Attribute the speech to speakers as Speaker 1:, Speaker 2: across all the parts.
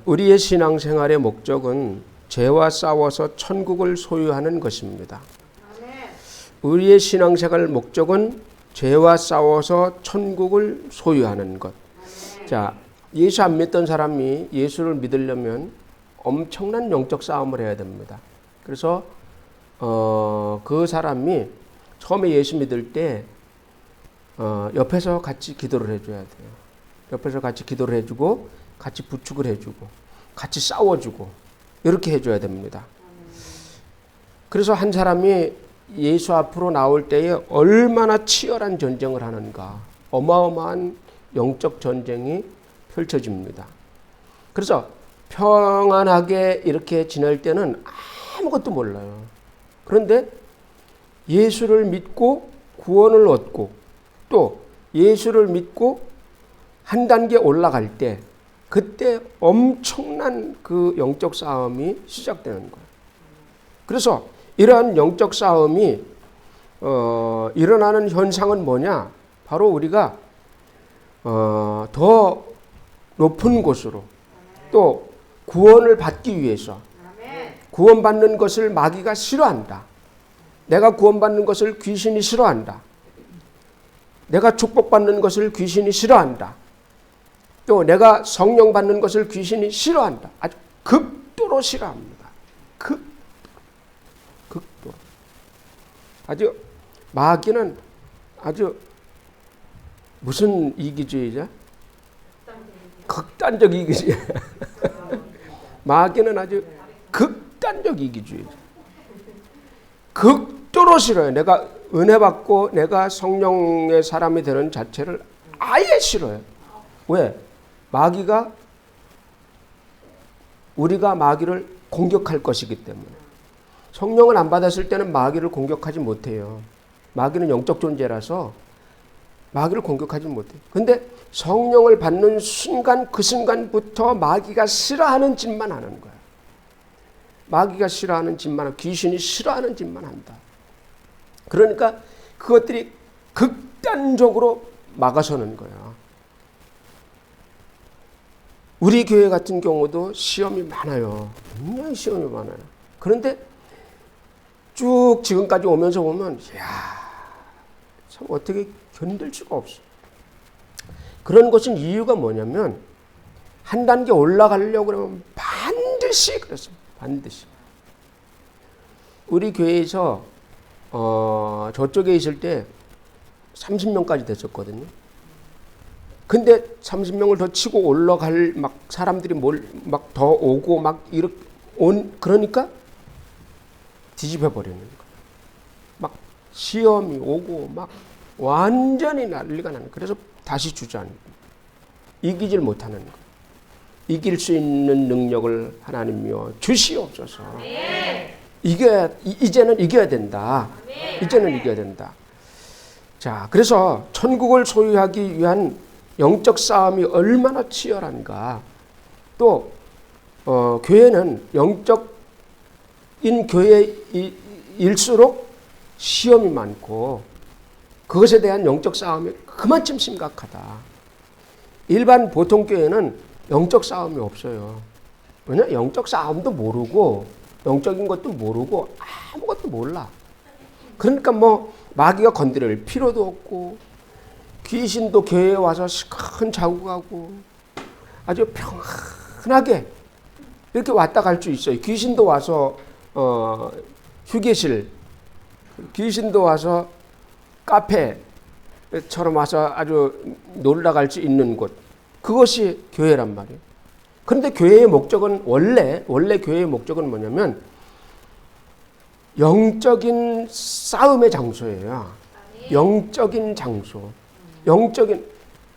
Speaker 1: 우리의 신앙생활의 목적은 죄와 싸워서 천국을 소유하는 것입니다. 우리의 신앙생활 목적은 죄와 싸워서 천국을 소유하는 것. 자, 예수 안 믿던 사람이 예수를 믿으려면 엄청난 영적 싸움을 해야 됩니다. 그래서 그 사람이 처음에 예수 믿을 때 옆에서 같이 기도를 해줘야 돼요. 옆에서 같이 기도를 해주고 같이 부축을 해주고 같이 싸워주고 이렇게 해줘야 됩니다. 그래서 한 사람이 예수 앞으로 나올 때에 얼마나 치열한 전쟁을 하는가, 어마어마한 영적 전쟁이 펼쳐집니다. 그래서 평안하게 이렇게 지낼 때는 아무것도 몰라요. 그런데 예수를 믿고 구원을 얻고 또 예수를 믿고 한 단계 올라갈 때 그때 엄청난 그 영적 싸움이 시작되는 거예요. 그래서 이러한 영적 싸움이 일어나는 현상은 뭐냐? 바로 우리가 더 높은 곳으로 또 구원을 받기 위해서 구원받는 것을 마귀가 싫어한다. 내가 구원받는 것을 귀신이 싫어한다. 내가 축복받는 것을 귀신이 싫어한다. 또 내가 성령 받는 것을 귀신이 싫어한다. 아주 극도로 싫어합니다. 극도로. 아주 마귀는 아주 무슨 이기주의자? 극단적 이기주의. 마귀는 아주 극단적 이기주의자. 극도로 싫어요. 내가 은혜 받고 내가 성령의 사람이 되는 자체를 아예 싫어요. 왜? 마귀가 우리가 마귀를 공격할 것이기 때문에. 성령을 안 받았을 때는 마귀를 공격하지 못해요. 마귀는 영적 존재라서 마귀를 공격하지 못해요. 근데 성령을 받는 순간 그 순간부터 마귀가 싫어하는 짓만 하는 거야. 마귀가 싫어하는 짓만, 귀신이 싫어하는 짓만 한다. 그러니까 그것들이 극단적으로 막아서는 거야. 우리 교회 같은 경우도 시험이 많아요. 굉장히 시험이 많아요. 그런데 쭉 지금까지 오면서 보면 참 어떻게 견딜 수가 없어. 그런 것은 이유가 뭐냐면 한 단계 올라가려고 그러면 반드시 그렇습니다. 반드시. 우리 교회에서 저쪽에 있을 때 30명까지 됐었거든요. 근데 30명을 더 치고 올라갈 막 사람들이 막 더 오고 막 이렇게 그러니까 뒤집어 버리는 거예요. 막 시험이 오고 막 완전히 난리가 나는 거예요. 그래서 다시 주저앉는 거예요. 이기질 못하는 거예요. 이길 수 있는 능력을 하나님이여 주시옵소서. 이제는 이겨야 된다. 이제는 이겨야 된다. 자, 그래서 천국을 소유하기 위한 영적 싸움이 얼마나 치열한가. 또 교회는 영적인 교회일수록 시험이 많고 그것에 대한 영적 싸움이 그만큼 심각하다. 일반 보통 교회는 영적 싸움이 없어요. 왜냐? 영적 싸움도 모르고 영적인 것도 모르고 아무것도 몰라. 그러니까 뭐 마귀가 건드릴 필요도 없고 귀신도 교회에 와서 시큰 자고 가고 아주 평안하게 이렇게 왔다 갈 수 있어요. 귀신도 와서 휴게실, 귀신도 와서 카페처럼 와서 아주 놀러 갈 수 있는 곳. 그것이 교회란 말이에요. 그런데 교회의 목적은 원래 교회의 목적은 뭐냐면 영적인 싸움의 장소예요. 영적인 장소.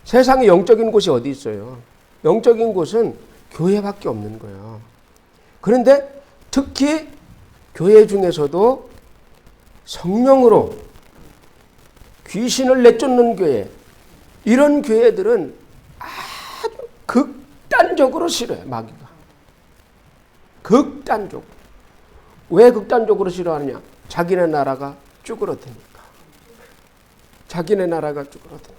Speaker 1: 세상에 영적인 곳이 어디 있어요? 영적인 곳은 교회밖에 없는 거예요. 그런데 특히 교회 중에서도 성령으로 귀신을 내쫓는 교회, 이런 교회들은 아주 극단적으로 싫어요, 마귀가. 극단적으로. 왜 극단적으로 싫어하느냐? 자기네 나라가 쭈그러드니까. 자기네 나라가 쭈그러드니까.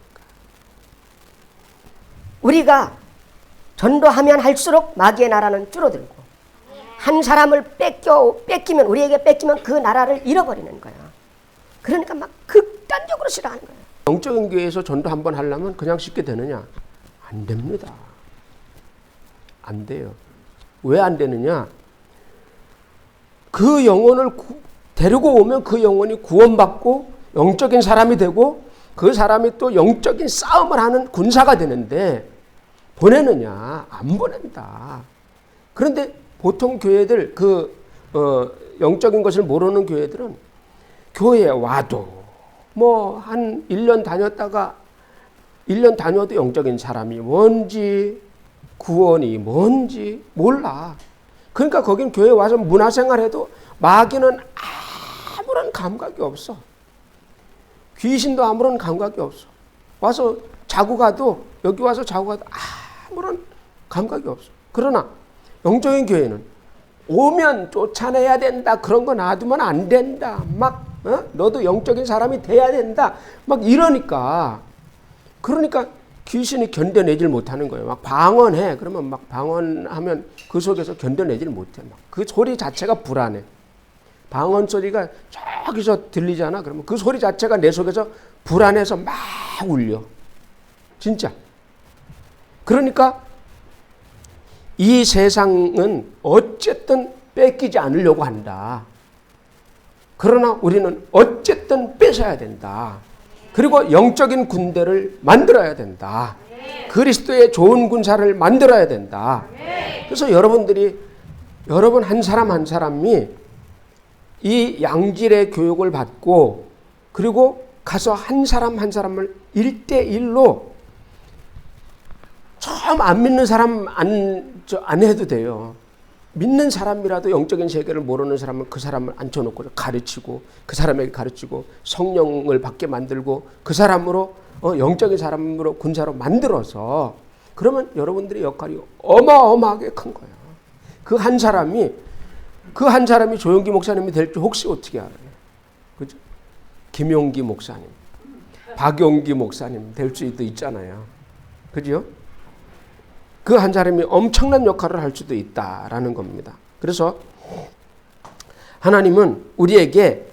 Speaker 1: 우리가
Speaker 2: 전도하면 할수록 마귀의 나라는 줄어들고 한 사람을 뺏기면 우리에게 뺏기면 그 나라를 잃어버리는 거예요. 그러니까 막 극단적으로 싫어하는 거예요.
Speaker 1: 영적인 교회에서 전도 한번 하려면 그냥 쉽게 되느냐? 안 됩니다. 안 돼요. 왜 안 되느냐? 그 영혼을 데리고 오면 그 영혼이 구원받고 영적인 사람이 되고 그 사람이 또 영적인 싸움을 하는 군사가 되는데 보내느냐? 안 보낸다. 그런데 보통 교회들 영적인 것을 모르는 교회들은 교회에 와도 뭐 한 1년 다녔다가 1년 다녀도 영적인 사람이 뭔지 구원이 뭔지 몰라. 그러니까 거긴 교회 와서 문화생활해도 마귀는 아무런 감각이 없어. 귀신도 아무런 감각이 없어. 와서 자고 가도 여기 와서 자고 가도 아무런 감각이 없어. 그러나 영적인 교회는 오면 쫓아내야 된다. 그런 거 놔두면 안 된다. 막 너도 영적인 사람이 돼야 된다. 막 이러니까 그러니까 귀신이 견뎌내질 못하는 거예요. 막 방언해. 그러면 막 방언하면 그 속에서 견뎌내질 못해. 막 그 소리 자체가 불안해. 방언 소리가 저기서 들리잖아. 그러면 그 소리 자체가 내 속에서 불안해서 막 울려. 진짜. 그러니까 이 세상은 어쨌든 뺏기지 않으려고 한다. 그러나 우리는 어쨌든 뺏어야 된다. 그리고 영적인 군대를 만들어야 된다. 그리스도의 좋은 군사를 만들어야 된다. 그래서 여러분 한 사람 한 사람이 이 양질의 교육을 받고 그리고 가서 한 사람 한 사람을 1대1로 처음 안 믿는 사람 안 해도 돼요. 믿는 사람이라도 영적인 세계를 모르는 사람은 그 사람을 앉혀놓고 가르치고 그 사람에게 가르치고 성령을 받게 만들고 그 사람으로 영적인 사람으로 군사로 만들어서 그러면 여러분들의 역할이 어마어마하게 큰 거예요. 그 한 사람이 조용기 목사님이 될지 혹시 어떻게 알아요? 그죠? 김용기 목사님, 박용기 목사님 될 수도 있잖아요. 그죠? 그 한 사람이 엄청난 역할을 할 수도 있다라는 겁니다. 그래서 하나님은 우리에게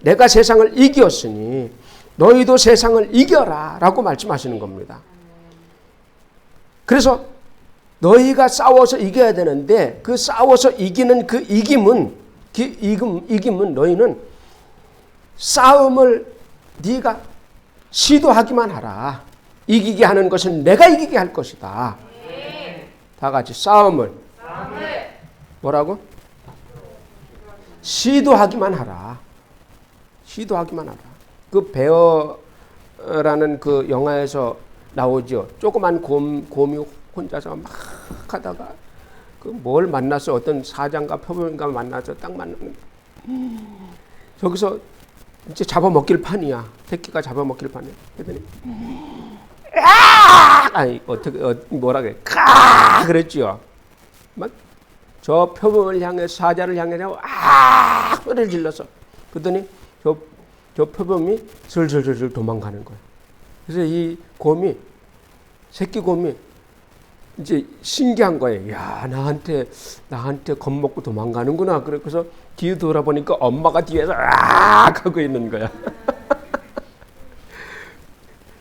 Speaker 1: 내가 세상을 이겼으니 너희도 세상을 이겨라 라고 말씀하시는 겁니다. 그래서 너희가 싸워서 이겨야 되는데 그 싸워서 이기는 그 이김은 너희는 싸움을 네가 시도하기만 하라. 이기게 하는 것은 내가 이기게 할 것이다. 다 같이 싸움을 뭐라고? 시도하기만 하라. 시도하기만 하라. 그 베어라는 그 영화에서 나오죠. 조그만 곰이 혼자서 막 하다가 그 뭘 만나서 어떤 사장과 표범인가 만나서 딱 만나는 저기서 이제 잡아먹길 판이야. 새끼가 잡아먹길 판이야. 그랬더니 아니 어떻게 뭐라 그래? 그랬지요. 막 저 표범을 향해 사자를 향해서 소리를 질러서 그랬더니 저 표범이 슬슬슬 도망가는 거야. 그래서 이 새끼 곰이 이제 신기한 거예요. 야, 나한테 겁먹고 도망가는구나. 그래서 뒤에 돌아보니까 엄마가 뒤에서 하고 있는 거야.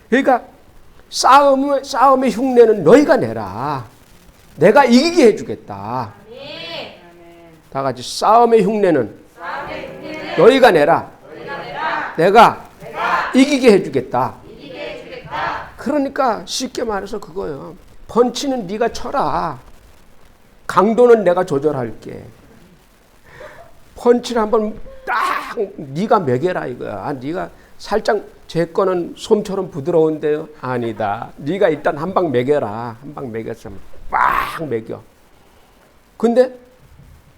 Speaker 1: 그러니까 싸움의 흉내는 너희가 내라. 내가 이기게 해주겠다. 다 같이 싸움의 흉내는 너희가 내라. 내가 이기게 해주겠다. 그러니까 쉽게 말해서 그거예요. 펀치는 네가 쳐라. 강도는 내가 조절할게. 펀치를 한번 딱 네가 매겨라 이거야. 네가 살짝 제 거는 솜처럼 부드러운데요. 아니다. 네가 일단 한 방 매겨라. 한 방 매겼으면 빡 매겨. 근데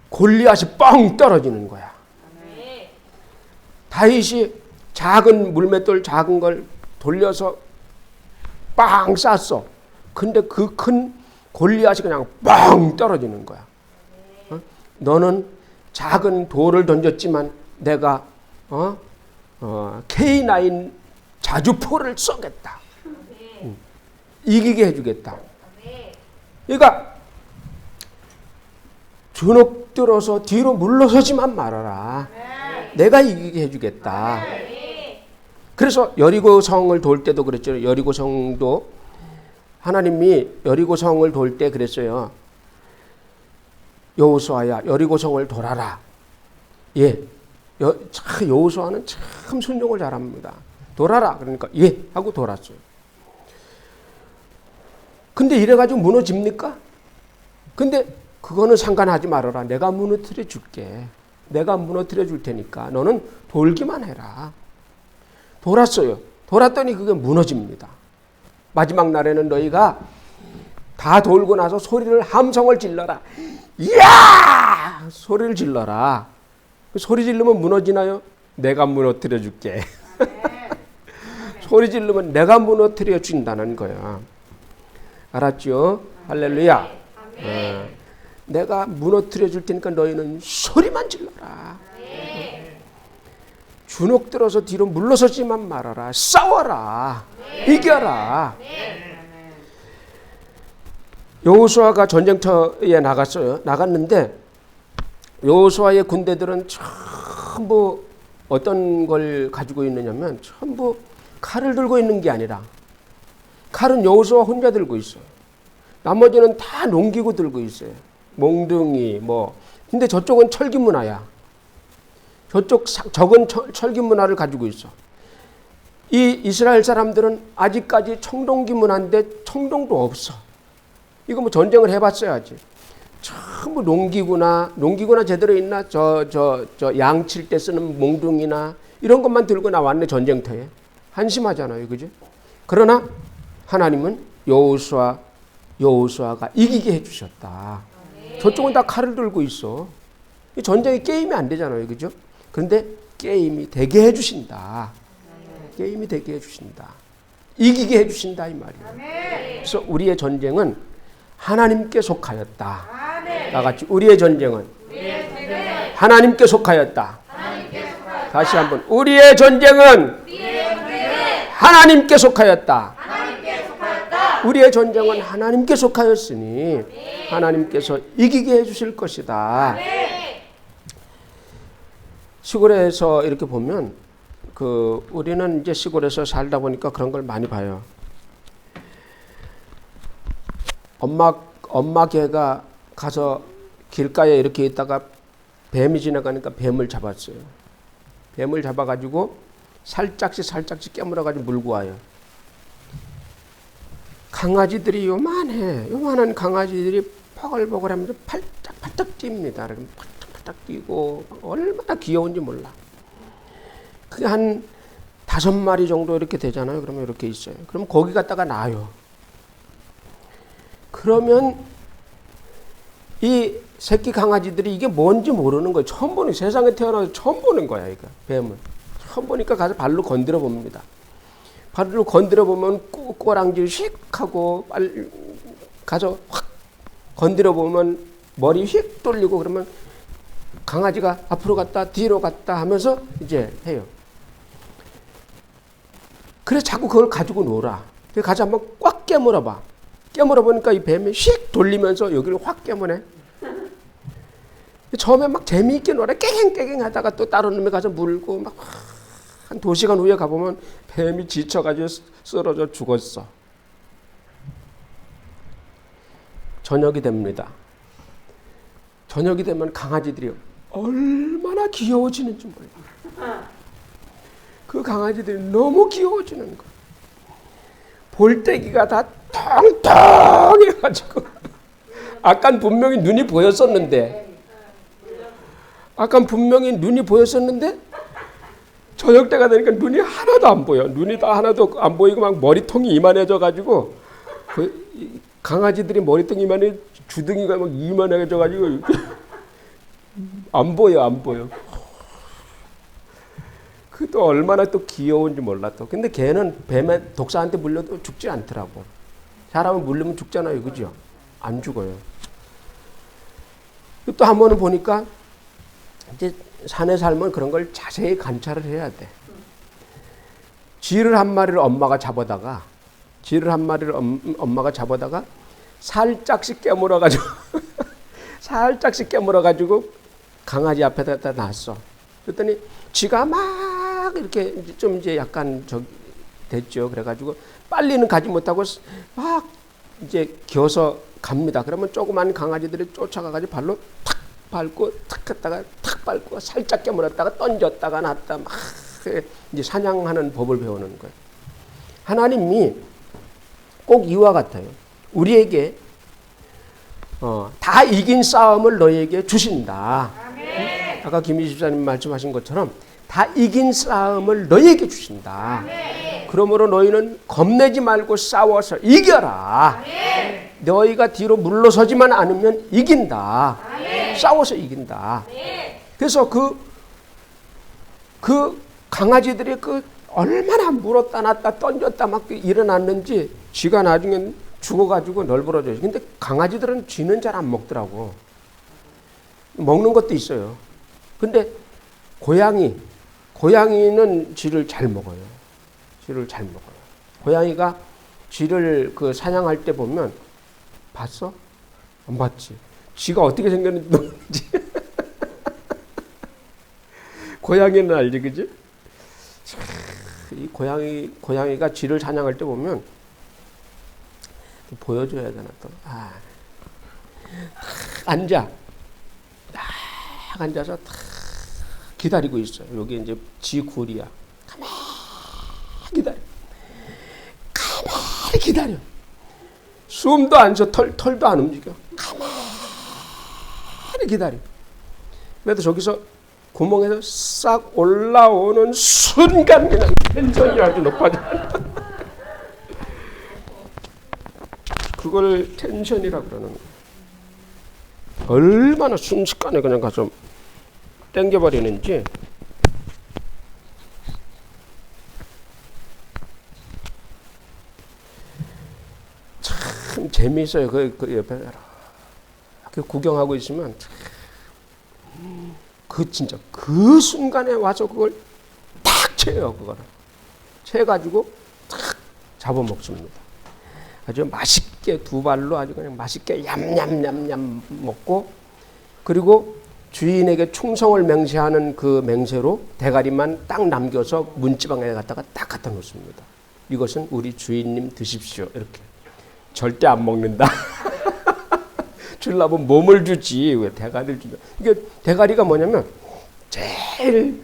Speaker 1: 골리앗이 뻥 떨어지는 거야. 다윗이 작은 물맷돌 작은 걸 돌려서 빵 쐈어. 근데 그 큰 골리앗이 그냥 뻥 떨어지는 거야. 너는 작은 돌을 던졌지만 내가 K9 자주포를 쏘겠다. 이기게 해주겠다. 그러니까 주눅들어서 뒤로 물러서지만 말아라. 내가 이기게 해주겠다. 그래서 여리고 성을 돌 때도 그랬죠. 여리고 성도 하나님이 여리고 성을 돌 때 그랬어요. 여호수아야 여리고 성을 돌아라. 예, 여호수아는 참 순종을 잘합니다. 돌아라. 그러니까 예 하고 돌았어요. 근데 이래가지고 무너집니까? 근데 그거는 상관하지 말아라. 내가 무너뜨려 줄게. 내가 무너뜨려 줄 테니까 너는 돌기만 해라. 돌았어요. 돌았더니 그게 무너집니다. 마지막 날에는 너희가 다 돌고 나서 소리를 함성을 질러라. 이야! 소리를 질러라. 소리 지르면 무너지나요? 내가 무너뜨려 줄게. 소리 지르면 내가 무너뜨려 준다는 거야. 알았죠? 할렐루야. 내가 무너뜨려 줄 테니까 너희는 소리만 질러라. 주눅들어서 뒤로 물러서지만 말아라. 싸워라. 이겨라. 여호수아가 전쟁터에 나갔어요. 나갔는데 여호수아의 군대들은 전부 어떤 걸 가지고 있느냐면 전부 칼을 들고 있는 게 아니라 칼은 여호수아 혼자 들고 있어요. 나머지는 다 농기구 들고 있어요. 몽둥이 뭐. 근데 저쪽은 철기 문화야. 적은 철기 문화를 가지고 있어. 이 이스라엘 사람들은 아직까지 청동기 문화인데 청동도 없어. 이거 뭐 전쟁을 해봤어야지. 전부 농기구나 제대로 있나? 양칠 때 쓰는 몽둥이나 이런 것만 들고 나왔네, 전쟁터에. 한심하잖아요, 그죠? 그러나 하나님은 여호수아가 이기게 해주셨다. 저쪽은 다 칼을 들고 있어. 전쟁이 게임이 안 되잖아요, 그죠? 그런데 게임이 되게 해주신다. 게임이 되게 해주신다. 이기게 해주신다, 이 말이에요. 그래서 우리의 전쟁은 하나님께 속하였다. 다 같이 우리의 전쟁은 하나님께 속하였다. 다시 한번 우리의 전쟁은 하나님께 속하였다. 우리의 전쟁은 하나님께 속하였으니 하나님께서 이기게 해주실 것이다. 시골에서 이렇게 보면 우리는 이제 시골에서 살다 보니까 그런 걸 많이 봐요. 엄마 개가 가서 길가에 이렇게 있다가 뱀이 지나가니까 뱀을 잡았어요. 뱀을 잡아가지고 살짝씩 깨물어가지고 물고 와요. 강아지들이 요만한 강아지들이 버글버글하면서 팔짝팔짝 뜁니다. 팔짝팔짝 뛰고 얼마나 귀여운지 몰라. 그게 한 5마리 정도 이렇게 되잖아요. 그러면 이렇게 있어요. 그럼 거기 갔다가 놔요. 그러면 이 새끼 강아지들이 이게 뭔지 모르는 거예요. 세상에 태어나서 처음 보는 거야, 이거 뱀은. 처음 보니까 가서 발로 건드려 봅니다. 발로 건드려 보면 꼬랑지 휙 하고 가서 확 건드려 보면 머리 휙 돌리고 그러면 강아지가 앞으로 갔다 뒤로 갔다 하면서 이제 해요. 그래서 자꾸 그걸 가지고 놀아. 가서 한번 꽉 깨물어 봐. 깨물어 보니까 이 뱀이 휙 돌리면서 여기를 확 깨무네. 처음에 막 재미있게 놀아 깨갱깨갱 하다가 또 다른 놈에 가서 물고 막 한 2시간 후에 가보면 뱀이 지쳐가지고 쓰러져 죽었어. 저녁이 됩니다. 저녁이 되면 강아지들이 얼마나 귀여워지는지 몰라. 그 강아지들이 너무 귀여워지는 거야. 볼때기가 다 텅텅해가지고 아깐 분명히 눈이 보였었는데 저녁 때가 되니까 눈이 하나도 안 보여. 눈이 다 하나도 안 보이고 막 머리통이 이만해져가지고 강아지들이 머리통이 이만해 주둥이가 막 이만해져가지고 안 보여. 그 또 얼마나 또 귀여운지 몰라 또. 근데 걔는 뱀에 독사한테 물려도 죽지 않더라고. 사람은 물리면 죽잖아요, 그죠? 안 죽어요. 또 한 번은 보니까 이제 산에 살면 그런 걸 자세히 관찰을 해야 돼. 쥐를 한 마리를 엄마가 잡아다가 살짝씩 깨물어가지고 살짝씩 깨물어가지고 강아지 앞에다 놨어. 그랬더니 쥐가 막 이렇게 좀 이제 약간 됐죠. 그래가지고 빨리는 가지 못하고 막 이제 기어서 갑니다. 그러면 조그만 강아지들이 쫓아가가지고 발로 탁 밟고 탁 했다가 탁 밟고 살짝 깨물었다가 던졌다가 놨다 막 이제 사냥하는 법을 배우는 거예요. 하나님이 꼭 이와 같아요. 우리에게 다 이긴 싸움을 너희에게 주신다. 아멘. 아까 김희 집사님 말씀하신 것처럼 다 이긴 싸움을 너희에게 주신다. 아멘. 그러므로 너희는 겁내지 말고 싸워서 이겨라. 아멘. 너희가 뒤로 물러서지만 않으면 이긴다. 아멘. 싸워서 이긴다. 아멘. 그래서 그 강아지들이 얼마나 물었다 놨다 던졌다 막 일어났는지 쥐가 나중엔 죽어가지고 널브러져요. 근데 강아지들은 쥐는 잘 안 먹더라고. 먹는 것도 있어요. 근데 고양이는 쥐를 잘 먹어요. 쥐를 잘 먹어요. 고양이가 쥐를 사냥할 때 보면 봤어? 안 봤지? 쥐가 어떻게 생겼는지 모르지? 고양이는 알지, 그지? 이 고양이가 쥐를 사냥할 때 보면 보여줘야 되나 또. 앉아. 딱 앉아서 딱 기다리고 있어요. 여기 이제 쥐 굴이야. 가만히 기다려. 가만히 기다려. 숨도 안 쉬어. 털도 안 움직여. 가만히 기다려. 그래도 저기서 구멍에서 싹 올라오는 순간 그냥 텐션이 아주 높아져. 그걸 텐션이라고 그러는 거예요. 얼마나 순식간에 그냥 가서 땡겨버리는지. 참 재미있어요. 그 옆에 이렇게 구경하고 있으면 진짜 그 순간에 와서 그걸 탁 채요. 그거를 채가지고 탁 잡아먹습니다. 아주 맛있게 두 발로 아주 그냥 맛있게 얌얌얌얌 먹고, 그리고 주인에게 충성을 맹세하는 그 맹세로 대가리만 딱 남겨서 문지방에 갖다가 딱 갖다 놓습니다. 이것은 우리 주인님 드십시오. 이렇게. 절대 안 먹는다. 주려면 몸을 주지 왜 대가리를 주냐. 이게 대가리가 뭐냐면 제일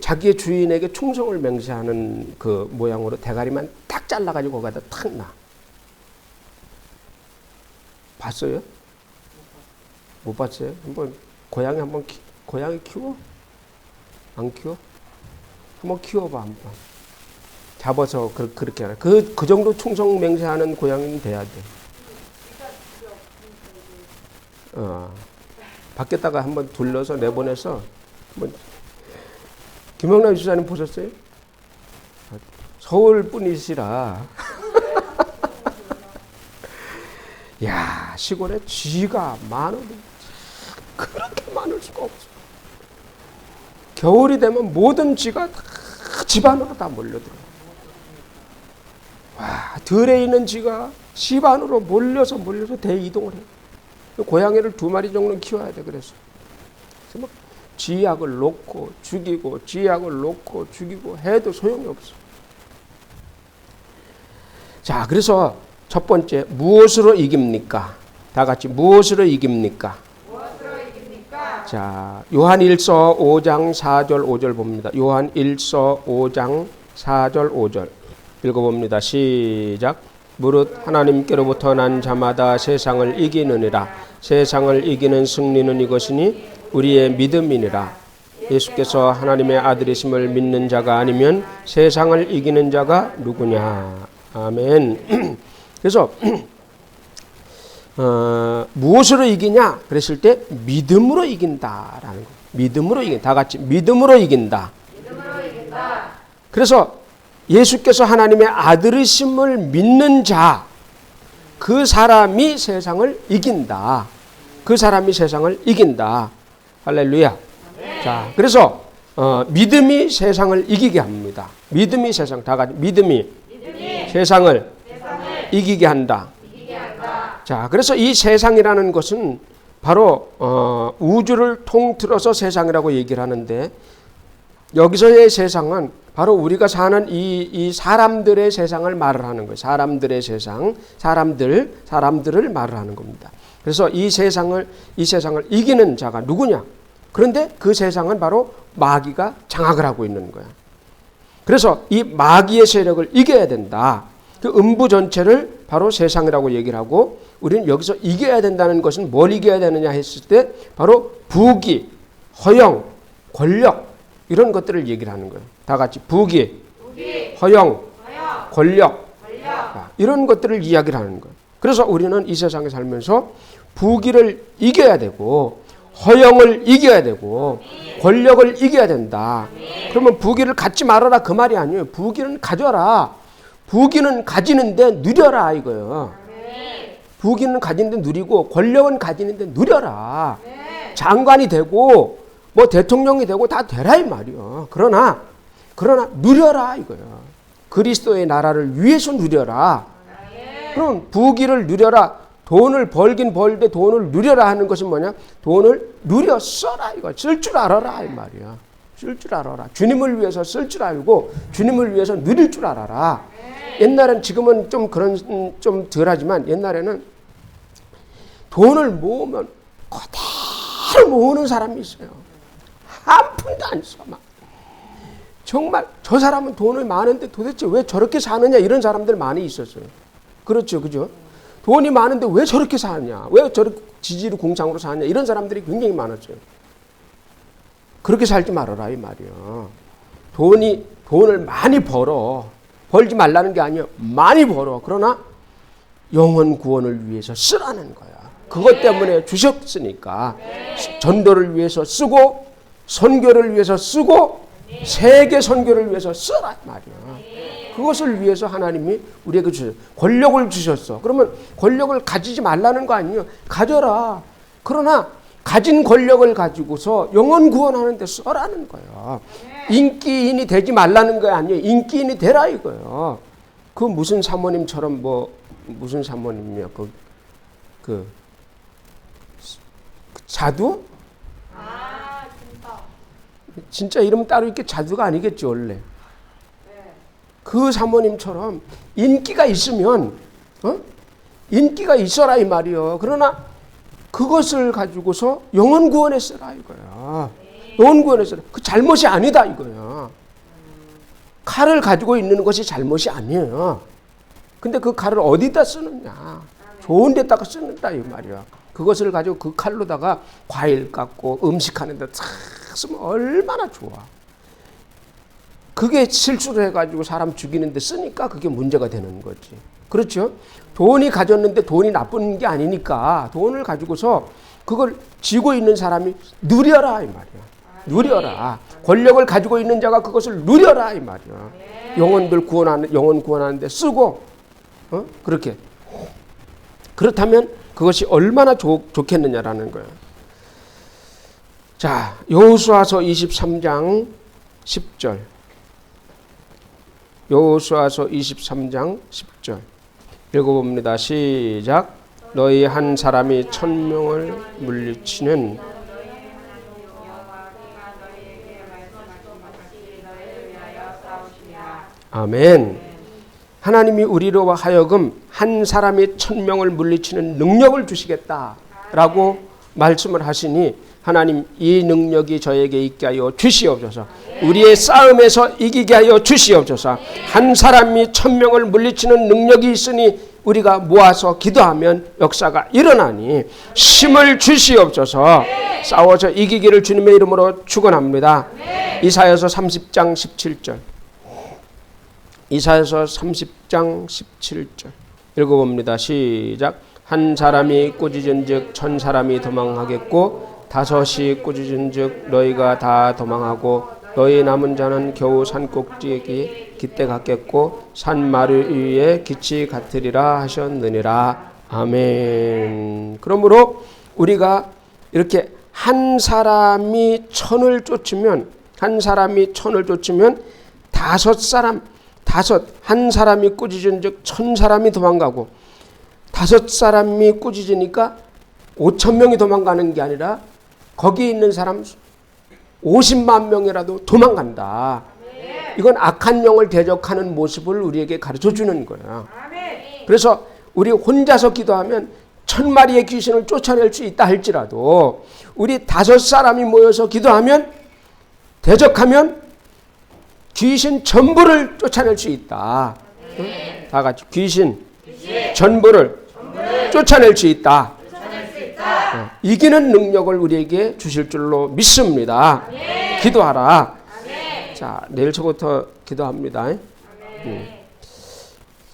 Speaker 1: 자기의 주인에게 충성을 맹세하는 그 모양으로 대가리만 딱 잘라가지고 거기다 탁 놔. 봤어요? 못 봤어요? 한번 고양이 키워? 안 키워? 한번 키워봐 한번. 잡아서 그렇게 하라. 그 정도 충성 맹세하는 고양이는 돼야 돼. 밖에다가 한번 둘러서 내보내서 한번. 김영남 지사님 보셨어요? 서울 분이시라. 야, 시골에 쥐가 많아도 그렇게 많을 수가 없어. 겨울이 되면 모든 쥐가 다 집 안으로 다 몰려들어. 와, 들에 있는 쥐가 집 안으로 몰려서 대이동을 해. 고양이를 2마리 정도는 키워야 돼. 그래서 막 쥐약을 놓고 죽이고 쥐약을 놓고 죽이고 해도 소용이 없어. 자, 그래서 첫 번째, 무엇으로 이깁니까? 다 같이 무엇으로 이깁니까? 자, 요한 1서 5장 4절 5절 봅니다. 요한 1서 5장 4절 5절 읽어봅니다. 시작. 무릇 하나님께로부터 난 자마다 세상을 이기느니라. 세상을 이기는 승리는 이것이니 우리의 믿음이니라. 예수께서 하나님의 아들이심을 믿는 자가 아니면 세상을 이기는 자가 누구냐. 아멘. 그래서 무엇으로 이기냐 그랬을 때 믿음으로 이긴다라는 거. 믿음으로 이긴다. 다 같이 믿음으로 이긴다. 믿음으로 이긴다. 그래서 예수께서 하나님의 아들이심을 믿는 자, 그 사람이 세상을 이긴다. 그 사람이 세상을 이긴다. 할렐루야. 네. 자, 그래서 믿음이 세상을 이기게 합니다. 믿음이 세상, 다 같이 믿음이 세상을 이기게 한다. 자, 그래서 이 세상이라는 것은 바로 우주를 통틀어서 세상이라고 얘기를 하는데, 여기서의 세상은 바로 우리가 사는 이 사람들의 세상을 말을 하는 거예요. 사람들의 세상, 사람들을 말을 하는 겁니다. 그래서 이 세상을 이기는 자가 누구냐? 그런데 그 세상은 바로 마귀가 장악을 하고 있는 거야. 그래서 이 마귀의 세력을 이겨야 된다. 그 음부 전체를 바로 세상이라고 얘기를 하고, 우리는 여기서 이겨야 된다는 것은 뭘 이겨야 되느냐 했을 때 바로 부귀, 허영, 권력 이런 것들을 얘기를 하는 거예요. 다 같이 부귀, 허영, 권력 이런 것들을 이야기를 하는 거예요. 그래서 우리는 이 세상에 살면서 부귀를 이겨야 되고 허영을 이겨야 되고 권력을 이겨야 된다. 그러면 부귀를 갖지 말아라 그 말이 아니에요. 부귀는 가져라. 부귀는 가지는데 누려라 이거예요. 부귀는 가지는데 누리고 권력은 가지는데 누려라. 장관이 되고 뭐 대통령이 되고 다 되라 이 말이요. 그러나 누려라 이거예요. 그리스도의 나라를 위해서 누려라. 그럼 부귀를 누려라. 돈을 벌긴 벌되 돈을 누려라 하는 것은 뭐냐? 돈을 누려 써라 이거. 쓸 줄 알아라 이 말이야. 쓸 줄 알아라. 주님을 위해서 쓸 줄 알고 주님을 위해서 누릴 줄 알아라. 옛날엔, 지금은 좀 좀 덜하지만 옛날에는 돈을 모으면 그대로 모으는 사람이 있어요. 한 푼도 안 써. 막. 정말 저 사람은 돈이 많은데 도대체 왜 저렇게 사느냐 이런 사람들 많이 있었어요. 그렇죠, 그죠? 돈이 많은데 왜 저렇게 사느냐, 왜 저렇게 지지로 공장으로 사느냐 이런 사람들이 굉장히 많았어요. 그렇게 살지 말아라 이 말이야. 돈을 많이 벌지 말라는 게 아니에요. 많이 벌어. 그러나 영혼 구원을 위해서 쓰라는 거야. 그것 때문에 주셨으니까 전도를 위해서 쓰고 선교를 위해서 쓰고 세계 선교를 위해서 쓰라 말이야. 그것을 위해서 하나님이 우리에게 주셨어. 권력을 주셨어. 그러면 권력을 가지지 말라는 거 아니에요. 가져라. 그러나 가진 권력을 가지고서 영혼 구원하는 데 써라는 거예요. 인기인이 되지 말라는 거 아니에요. 인기인이 되라 이거예요. 그 무슨 사모님처럼 무슨 사모님이야. 그 자두? 진짜 이름 따로 있게 자두가 아니겠죠 원래. 그 사모님처럼 인기가 있으면 인기가 있어라 이 말이요. 그러나 그것을 가지고서 영혼 구원에 쓰라 이거야. 영혼 구원에 쓰라. 그 잘못이 아니다 이거야. 칼을 가지고 있는 것이 잘못이 아니에요. 근데 그 칼을 어디다 쓰느냐. 좋은 데다가 쓰는다 이 말이야. 그것을 가지고 그 칼로다가 과일 깎고 음식하는 데 탁 쓰면 얼마나 좋아. 그게 실수를 해가지고 사람 죽이는 데 쓰니까 그게 문제가 되는 거지. 그렇죠? 돈이 가졌는데 돈이 나쁜 게 아니니까 돈을 가지고서 그걸 쥐고 있는 사람이 누려라 이 말이야. 누려라. 권력을 가지고 있는 자가 그것을 누려라 이 말이야. 영혼 구원하는 데 쓰고 그렇게. 그렇다면 그것이 얼마나 좋겠느냐라는 거예요. 자, 여호수아서 23장 10절. 여호수아서 23장 10절. 읽어봅니다. 시작. 너희 한 사람이 1000명을 물리치는 아멘. 하나님이 우리로 하여금 한 사람이 1000명을 물리치는 능력을 주시겠다라고 말씀을 하시니 하나님 이 능력이 저에게 있게 하여 주시옵소서. 우리의 싸움에서 이기게 하여 주시옵소서. 한 사람이 1000명을 물리치는 능력이 있으니 우리가 모아서 기도하면 역사가 일어나니 힘을 주시옵소서. 싸워서 이기기를 주님의 이름으로 축원합니다. 이사야서 30장 17절. 이사야서 30장 17절. 읽어봅니다. 시작. 한 사람이 꾸짖은즉 1000사람이 도망하겠고 5이 꾸짖은즉 너희가 다 도망하고 너희 남은 자는 겨우 산꼭지에 깃대 같겠고 산마루 위에 깃이 같으리라 하셨느니라. 아멘. 그러므로 우리가 이렇게 한 사람이 1000을 쫓으면 5 사람 한 사람이 꾸짖은 즉 1000사람이 도망가고 5사람이 꾸짖으니까 5,000명이 도망가는 게 아니라 거기 있는 사람 50만 명이라도 도망간다. 이건 악한 영을 대적하는 모습을 우리에게 가르쳐 주는 거야. 그래서 우리 혼자서 기도하면 1000마리의 귀신을 쫓아낼 수 있다 할지라도 우리 5사람이 모여서 기도하면 대적하면 귀신 전부를 쫓아낼 수 있다. 응? 다 같이 귀신 전부를 쫓아낼 수 있다. 이기는 능력을 우리에게 주실 줄로 믿습니다. 기도하라. 자, 내일서부터 기도합니다.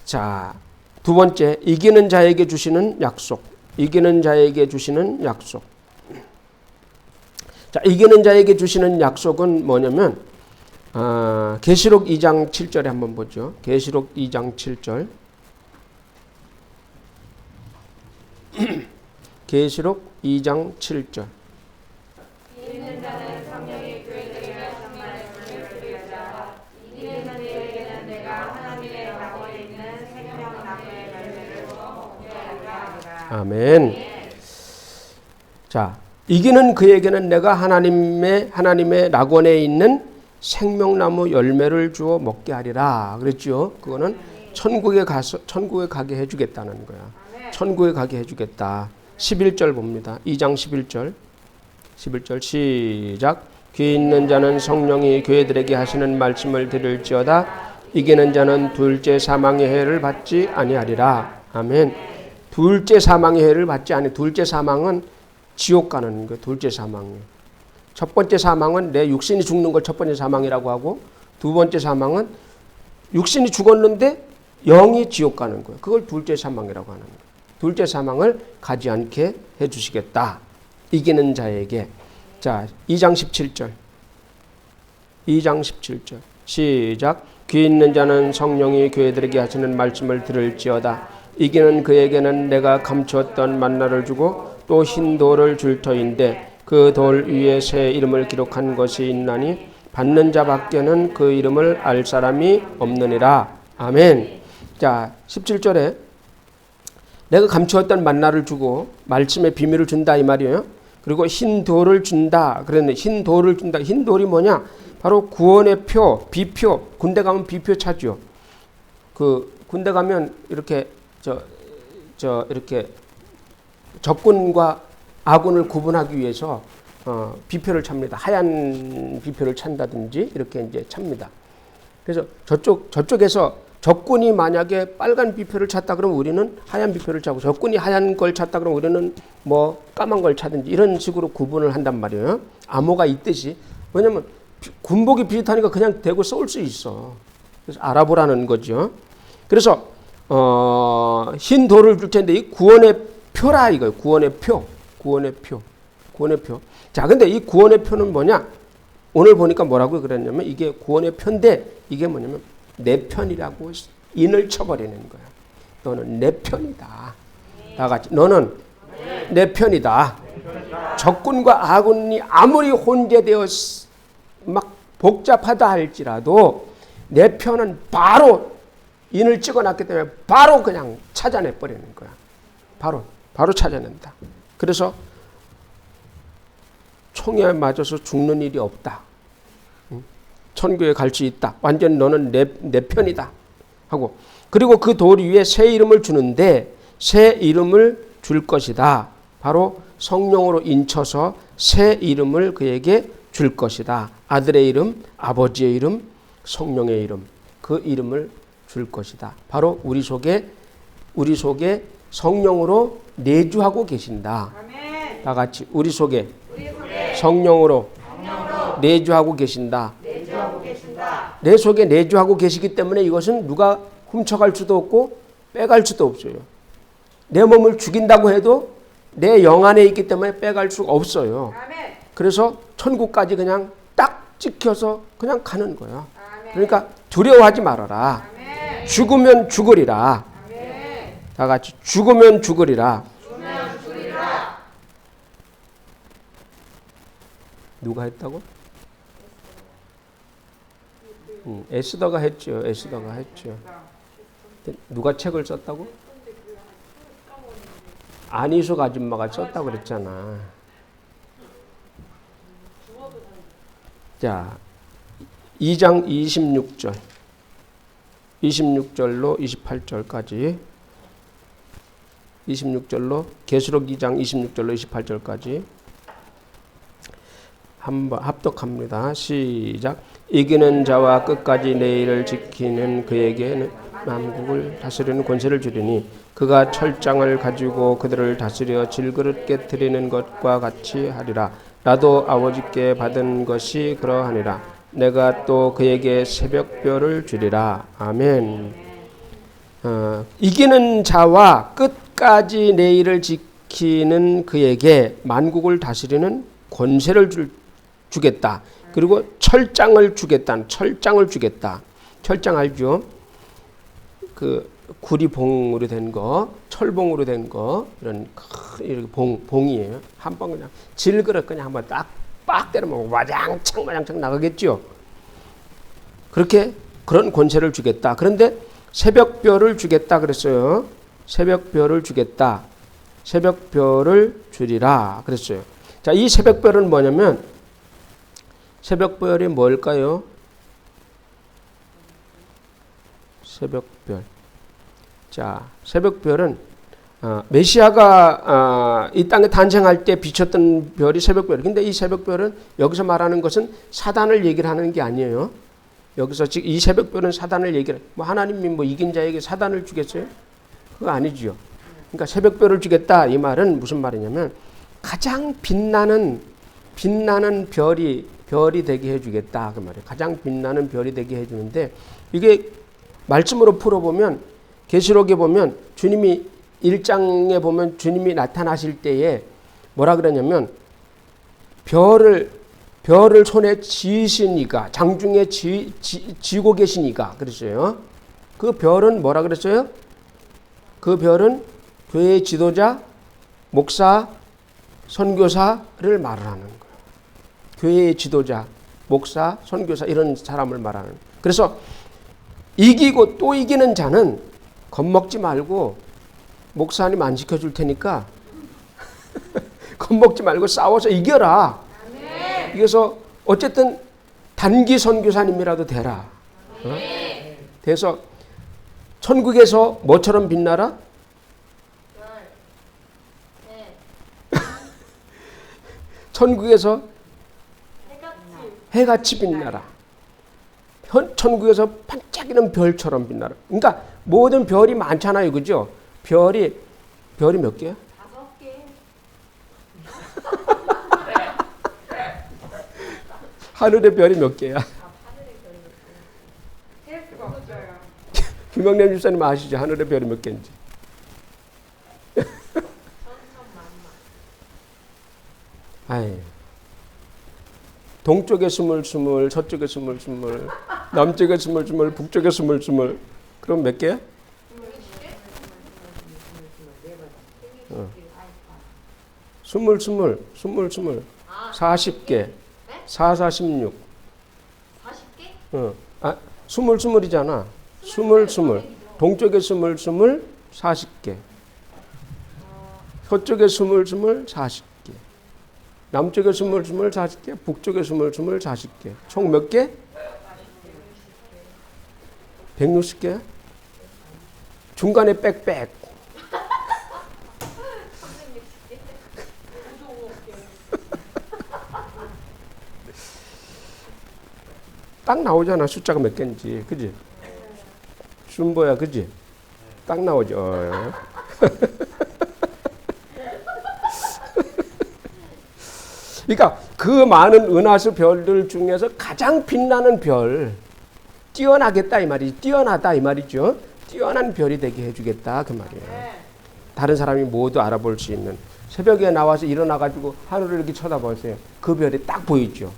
Speaker 1: 자, 두 번째, 이기는 자에게 주시는 약속. 이기는 자에게 주시는 약속. 자, 이기는 자에게 주시는 약속은 뭐냐면 계시록 2장 7절에 한번 보죠. 계시록 2장 7절. 계시록 2장 7절.
Speaker 3: 이기는 자는 성령이 교회들에게 하신 말씀을 들으리라. 이기는 자들에게는 내가 하나님의 나무에 있는 생명나무의 열매를 먹게 하리라.
Speaker 1: 아멘. 자, 이기는 그에게는 내가 하나님의 낙원에 있는 생명나무 열매를 주어 먹게 하리라. 그랬죠. 그거는 천국에 가게 해주겠다는 거야. 천국에 가게 해주겠다. 11절 봅니다. 2장 11절. 11절 시작. 귀 있는 자는 성령이 교회들에게 하시는 말씀을 들을지어다. 이기는 자는 둘째 사망의 해를 받지 아니하리라. 아멘. 둘째 사망의 해를 받지 아니. 둘째 사망은 지옥 가는 거예요. 둘째 사망이에요. 첫 번째 사망은 내 육신이 죽는 걸 첫 번째 사망이라고 하고, 두 번째 사망은 육신이 죽었는데 영이 지옥 가는 거예요. 그걸 둘째 사망이라고 하는 거예요. 둘째 사망을 가지 않게 해주시겠다. 이기는 자에게. 자, 2장 17절. 2장 17절. 시작. 귀 있는 자는 성령이 교회들에게 하시는 말씀을 들을지어다. 이기는 그에게는 내가 감추었던 만나를 주고 또 흰 돌을 줄 터인데 그 돌 위에 새 이름을 기록한 것이 있나니 받는 자밖에는 그 이름을 알 사람이 없느니라. 아멘. 자, 17절에 내가 감추었던 만나를 주고 말씀의 비밀을 준다 이 말이에요. 그리고 흰 돌을 준다. 그랬는데 흰 돌을 준다. 흰 돌이 뭐냐? 바로 구원의 표, 비표. 군대 가면 비표 차죠. 그 군대 가면 이렇게 이렇게 적군과 아군을 구분하기 위해서 비표를 찹니다. 하얀 비표를 찬다든지 이렇게 이제 찹니다. 그래서 저쪽에서 적군이 만약에 빨간 비표를 찼다 그러면 우리는 하얀 비표를 차고, 적군이 하얀 걸 찼다 그러면 우리는 뭐 까만 걸 차든지 이런 식으로 구분을 한단 말이에요. 암호가 있듯이. 왜냐면 군복이 비슷하니까 그냥 대고 쏠 수 있어. 그래서 알아보라는 거죠. 그래서 흰 돌을 줄 텐데 이 구원의 표라 이거예요. 구원의 표. 구원의 표. 구원의 표. 자, 근데 이 구원의 표는 뭐냐? 오늘 보니까 뭐라고 그랬냐면 이게 구원의 표인데 이게 뭐냐면 내 편이라고 인을 쳐버리는 거야. 너는 내 편이다. 다 같이 너는 내 편이다. 적군과 아군이 아무리 혼재되어 막 복잡하다 할지라도 내 편은 바로 인을 찍어놨기 때문에 바로 그냥 찾아내버리는 거야. 바로 찾아낸다. 그래서 총에 맞아서 죽는 일이 없다. 천국에 갈 수 있다. 완전 너는 내 편이다. 하고, 그리고 그 돌 위에 새 이름을 주는데 새 이름을 줄 것이다. 바로 성령으로 인쳐서 새 이름을 그에게 줄 것이다. 아들의 이름, 아버지의 이름, 성령의 이름. 그 이름을 줄 것이다. 바로 우리 속에 성령으로 내주하고 계신다. 다 같이 우리 속에 성령으로 내주하고 계신다. 내 속에 내주하고 계시기 때문에 이것은 누가 훔쳐갈 수도 없고 빼갈 수도 없어요. 내 몸을 죽인다고 해도 내 영 안에 있기 때문에 빼갈 수가 없어요. 그래서 천국까지 그냥 딱 찍혀서 그냥 가는 거야. 그러니까 두려워하지 말아라. 죽으면 죽으리라. 다 같이 죽으면 죽으리라. 누가 했다고? 에스더가 했죠. 에스더가 했죠. 누가 책을 썼다고? 안희숙 아줌마가 썼다고 그랬잖아. 자, 2장 26절. 26절로 28절까지. 26절로 계시록 2장 26절로 28절까지 한번 합독합니다. 시작. 이기는 자와 끝까지 내 일을 지키는 그에게는 만국을 다스리는 권세를 주리니 그가 철장을 가지고 그들을 다스려 질그릇 깨뜨리는 것과 같이 하리라. 나도 아버지께 받은 것이 그러하니라. 내가 또 그에게 새벽별을 주리라. 아멘. 이기는 자와 끝까지 내 일을 지키는 그에게 만국을 다스리는 권세를 주겠다. 그리고 철장을 주겠다. 철장을 주겠다. 철장 알죠? 그 구리봉으로 된 거, 철봉으로 된 거, 이런 큰 봉이에요. 한 번 그냥 질그릇 그냥 한번 빡 때리면 와장창 나가겠죠. 그렇게 그런 권세를 주겠다. 그런데 새벽별을 주겠다 그랬어요. 새벽별을 주겠다. 새벽별을 주리라 그랬어요. 자, 이 새벽별은 뭐냐면 새벽별이 뭘까요? 새벽별. 자, 새벽별은 메시아가 이 땅에 탄생할 때 비쳤던 별이 새벽별. 근데 이 새벽별은 여기서 말하는 것은 사단을 얘기를 하는 게 아니에요. 여기서 지금 이 새벽별은 사단을 얘기를, 뭐 하나님이 뭐 이긴 자에게 사단을 주겠어요? 그거 아니죠. 그러니까 새벽별을 주겠다 이 말은 무슨 말이냐면 가장 빛나는 별이 되게 해주겠다 그 말이에요. 가장 빛나는 별이 되게 해주는데 이게 말씀으로 풀어보면 계시록에 보면 주님이 1장에 보면 주님이 나타나실 때에 뭐라 그러냐면 별을 손에 쥐시니까 장중에 쥐고 계시니까 그랬어요. 그 별은 뭐라 그랬어요? 그 별은 교회의 지도자, 목사, 선교사를 말하는 거예요. 교회의 지도자, 목사, 선교사 이런 사람을 말하는 거예요. 그래서 이기고 또 이기는 자는 겁먹지 말고 목사님 안 지켜줄 테니까 겁먹지 말고 싸워서 이겨라. 이겨서 어쨌든 단기 선교사님이라도 되라. 돼서 천국에서 뭐처럼 빛나라? 천국에서 해같이 빛나라. 천국에서 반짝이는 별처럼 빛나라. 그러니까 모든 별이 많잖아요, 그죠? 별이 몇 개야?
Speaker 3: 5개.
Speaker 1: 하늘의 별이 몇 개야?
Speaker 3: 셀 수가 없어요.
Speaker 1: 김영남 집사님 아시죠? 하늘의 별이 몇 개인지. 아이, 동쪽에 스물, 서쪽에 스물, 남쪽에 스물, 북쪽에 스물. 그럼 몇 개야? 스물, 40개. 4, 16.
Speaker 3: 40개?
Speaker 1: 스물이잖아. 스물. 동쪽에 스물, 40개. 서쪽에 스물, 40개. 남쪽에 스물, 40개. 북쪽에 스물, 40개. 총 몇 개? 160개? 중간에 빽빽. 딱 나오잖아. 숫자가 몇 개인지. 그지? 순보야, 그지? 딱 나오죠. 그러니까 그 많은 은하수 별들 중에서 가장 빛나는 별, 뛰어나겠다 이 말이지. 뛰어나다 이 말이죠. 뛰어난 별이 되게 해주겠다 그 말이에요. 다른 사람이 모두 알아볼 수 있는. 새벽에 나와서 일어나가지고 하늘을 이렇게 쳐다보세요. 그 별이 딱 보이죠.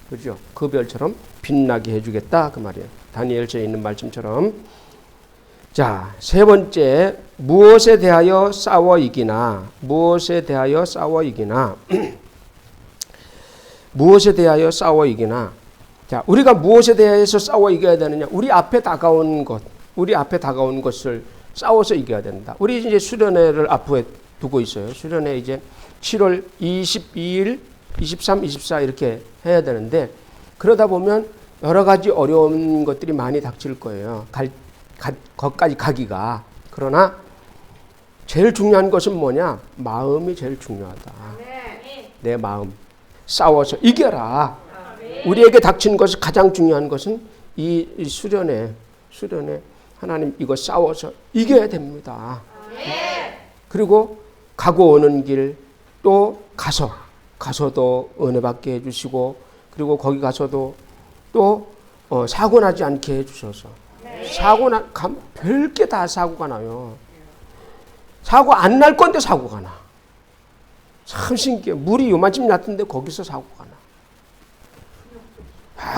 Speaker 1: 그죠? 그 별처럼 빛나게 해주겠다 그 말이에요. 다니엘서에 있는 말씀처럼. 자, 세 번째, 무엇에 대하여 싸워 이기나? 무엇에 대하여 싸워 이기나? 무엇에 대하여 싸워 이기나? 자, 우리가 무엇에 대해서 싸워 이겨야 되느냐? 우리 앞에 다가온 것을 싸워서 이겨야 된다. 우리 이제 수련회를 앞에 두고 있어요. 수련회 이제 7월 22일, 23, 24 이렇게 해야 되는데 그러다 보면 여러 가지 어려운 것들이 많이 닥칠 거예요. 거기까지 가기가. 그러나 제일 중요한 것은 뭐냐? 마음이 제일 중요하다. 내 마음. 싸워서 이겨라. 우리에게 닥친 것이 가장 중요한 것은 이 수련회 하나님 이거 싸워서 이겨야 됩니다. 그리고 가고 오는 길 또 가서도 은혜 받게 해주시고 그리고 거기 가서도 또 사고 나지 않게 해주셔서 별게 다 사고가 나요. 사고 안 날 건데 사고가 나. 참 신기해. 물이 요만큼 났던데 거기서 사고가 나.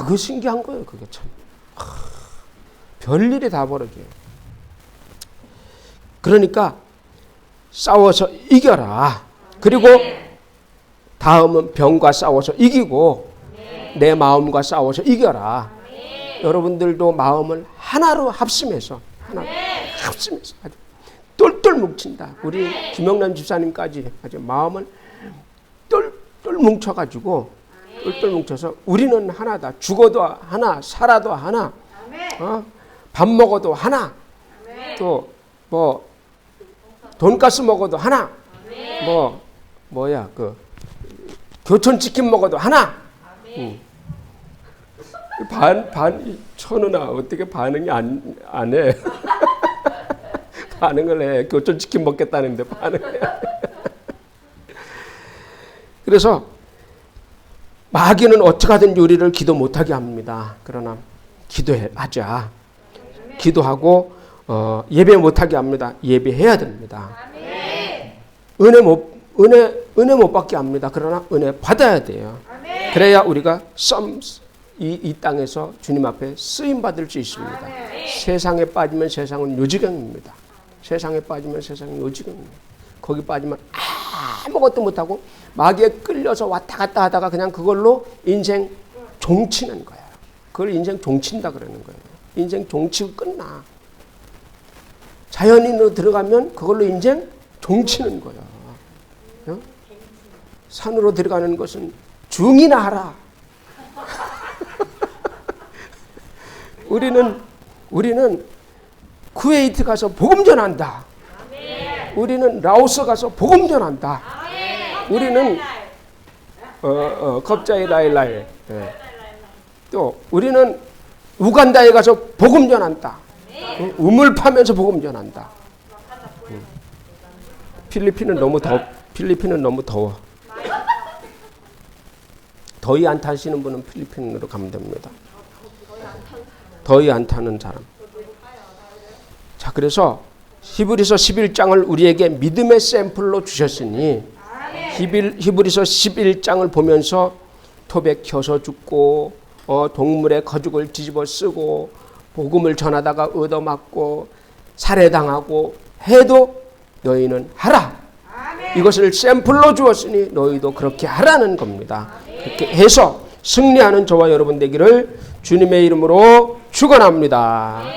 Speaker 1: 그거 신기한 거예요. 그게 참. 별일이 다 벌어져요. 그러니까 싸워서 이겨라. 그리고 다음은 병과 싸워서 이기고 내 마음과 싸워서 이겨라. 여러분들도 마음을 하나로 합심해서 아주 똘똘 뭉친다. 우리 김영란 집사님까지 아주 마음을 똘똘 뭉쳐가지고 똘똘 뭉쳐서 우리는 하나다. 죽어도 하나, 살아도 하나, 밥 먹어도 하나, 또 뭐 돈가스 먹어도 하나, 교촌치킨 먹어도 하나. 천우나 어떻게 반응이 안 해? 반응을 해. 교촌치킨 먹겠다는데 반응해. 그래서 마귀는 어떻게 하든 우리를 기도 못하게 합니다. 그러나 기도하자. 기도하고 예배 못하게 합니다. 예배해야 됩니다. 은혜 못 받게 합니다. 그러나 은혜 받아야 돼요. 그래야 우리가 이 땅에서 주님 앞에 쓰임 받을 수 있습니다. 세상에 빠지면 세상은 요지경입니다. 세상에 빠지면 세상은 요지경입니다. 거기 빠지면 아무것도 못하고 마귀에 끌려서 왔다 갔다 하다가 그냥 그걸로 인생 종치는 거예요. 그걸 인생 종친다 그러는 거예요. 인생 종치고 끝나. 자연인으로 들어가면 그걸로 인생 종치는 거예요. 산으로 들어가는 것은 중이나 하라. 우리는 쿠웨이트 가서 복음 전한다. 우리는 라오스 가서 복음 전한다. 우리는 겁자이 라일라이. 또 우리는 우간다에 가서 복음 전한다. 우물 파면서 복음 전한다. 필리핀은 너무 더워. 더위 안 타시는 분은 필리핀으로 가면 됩니다. 더위 안 타는 사람. 자, 그래서 히브리서 11장을 우리에게 믿음의 샘플로 주셨으니 히브리서 11장을 보면서 톱에 켜서 죽고 동물의 거죽을 뒤집어 쓰고 복음을 전하다가 얻어맞고 살해당하고 해도 너희는 하라. 이것을 샘플로 주었으니 너희도 그렇게 하라는 겁니다. 그렇게 해서 승리하는 저와 여러분 되기를 주님의 이름으로 축원합니다.